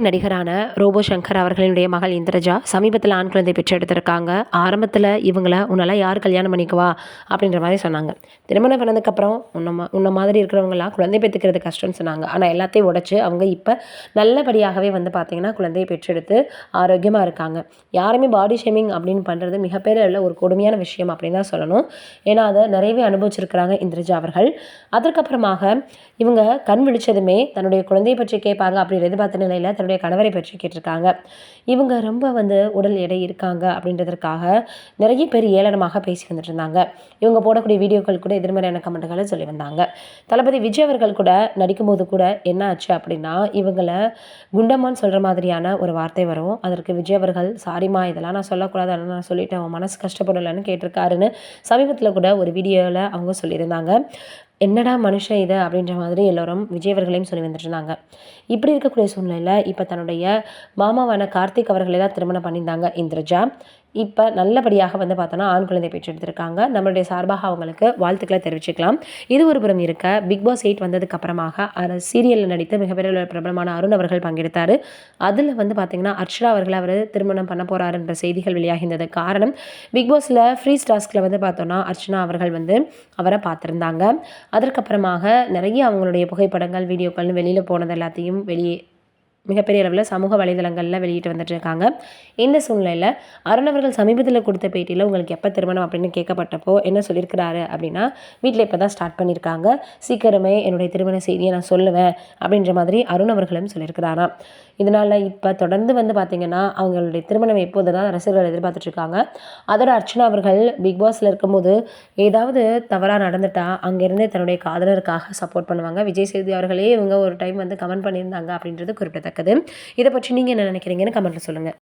நடிகரான robot Shankar அவர்களினுடைய மகள் இந்திரஜா சமீபத்தில் ஆண் குழந்தை பெற்றெடுத்திருக்காங்க. ஆரம்பத்தில் இவங்கள உன்னெல்லாம் யார் கல்யாணம் பண்ணிக்குவா அப்படின்ற மாதிரி சொன்னாங்க. திருமணம் பண்ணதுக்கப்புறம் உன்ன மாதிரி இருக்கிறவங்களாம் குழந்தை பெற்றுக்கிறது கஷ்டம்னு சொன்னாங்க. ஆனால் எல்லாத்தையும் உடைச்சு அவங்க இப்போ நல்லபடியாகவே வந்து பார்த்திங்கன்னா குழந்தையை பெற்றெடுத்து ஆரோக்கியமாக இருக்காங்க. யாருமே பாடி ஷேமிங் அப்படின்னு பண்ணுறது மிகப்பெரிய அளவில் ஒரு கொடுமையான விஷயம் அப்படின்னு தான் சொல்லணும். ஏன்னா அதை நிறையவே அனுபவிச்சிருக்கிறாங்க இந்திரஜா அவர்கள். அதற்கப்புறமாக இவங்க கண் விழிச்சதுமே தன்னுடைய குழந்தையை பற்றி கேட்பாங்க அப்படின்னு எதிர்பார்த்த நிலையில் தன்னுடைய கணவரை பற்றி கேட்டிருக்காங்க. இவங்க ரொம்ப உடல் எடை இருக்காங்க அப்படின்றதற்காக நிறைய பேர் ஏளனமாக பேசி வந்துட்டு இருந்தாங்க. இவங்க போடக்கூடிய வீடியோக்கள் கூட எதிர்மறையான கமெண்ட்களை சொல்லி வந்தாங்க. தளபதி விஜய் அவர்கள் கூட நடிக்கும்போது கூட என்ன ஆச்சு அப்படின்னா இவங்களை குண்டம்மான்னு சொல்கிற மாதிரியான ஒரு வார்த்தை வரும். அதற்கு விஜய் அவர்கள் சாரிம்மா இதெல்லாம் நான் சொல்லக்கூடாது, அதனால் நான் சொல்லிட்டேன், அவன் மனசு கஷ்டப்படலைன்னு கேட்டிருக்காருன்னு சமீபத்தில் கூட ஒரு வீடியோவில் அவங்க சொல்லியிருந்தாங்க. என்னடா மனுஷன் இது அப்படின்ற மாதிரி எல்லோரும் விஜய் அவர்களையும் சொல்லி வந்துட்டு இருந்தாங்க. இப்படி இருக்கக்கூடிய சூழ்நிலையில் இப்போ தன்னுடைய மாமாவான கார்த்திக் அவர்களை தான் திருமணம் பண்ணியிருந்தாங்க இந்திரஜா. இப்போ நல்லபடியாக பார்த்தோன்னா ஆண் குழந்தை பெற்றெடுத்திருக்காங்க. நம்மளுடைய சார்பாக அவங்களுக்கு வாழ்த்துக்களை தெரிவிச்சுக்கலாம். இது ஒரு புறம் இருக்க பிக் பாஸ் 8 வந்ததுக்கு அப்புறமாக சீரியலில் நடித்து மிகப்பெரிய பிரபலமான அருண் அவர்கள் பங்கெடுத்தார். அதில் பார்த்திங்கன்னா அர்ச்சனா அவர்களை அவர் திருமணம் பண்ண போகிறாருன்ற செய்திகள் வெளியாகிருந்தது. காரணம் பிக் பாஸில் ஃப்ரீஸ் டாஸ்கில் பார்த்தோன்னா அர்ச்சனா அவர்கள் அவரை பார்த்துருந்தாங்க. அதற்கப்புறமாக நிறைய அவங்களுடைய புகைப்படங்கள் வீடியோக்கள்னு வெளியில் போனது எல்லாத்தையும் மிகப்பெரிய அளவில் சமூக வலைதளங்களில் வெளியிட்டு வந்துட்டு இருக்காங்க. இந்த சூழ்நிலையில் அருண் அவர்கள் சமீபத்தில் கொடுத்த பேட்டியில் உங்களுக்கு எப்போ திருமணம் அப்படின்னு கேட்கப்பட்டப்போ என்ன சொல்லியிருக்கிறாரு அப்படின்னா வீட்டில் இப்போ தான் ஸ்டார்ட் பண்ணியிருக்காங்க, சீக்கிரமே என்னுடைய திருமண செய்தியை நான் சொல்லுவேன் அப்படின்ற மாதிரி அருண் அவர்களும் சொல்லியிருக்கிறாராம். இதனால் இப்போ தொடர்ந்து பார்த்திங்கன்னா அவங்களுடைய திருமணம் எப்போது தான் ரசிகர்கள் எதிர்பார்த்துட்ருக்காங்க. அதோட அர்ச்சனா அவர்கள் பிக் பாஸில் இருக்கும்போது ஏதாவது தவறாக நடந்துட்டா அங்கேருந்து தன்னுடைய காதலருக்காக சப்போர்ட் பண்ணுவாங்க. விஜய் சேதுபதி அவர்களே இவங்க ஒரு டைம் கமெண்ட் பண்ணியிருந்தாங்க அப்படின்றது குறிப்பிடத்தக்கது. இதை பற்றி நீங்கள் என்ன நினைக்கிறீங்கன்னு கமெண்ட்டில் சொல்லுங்கள்.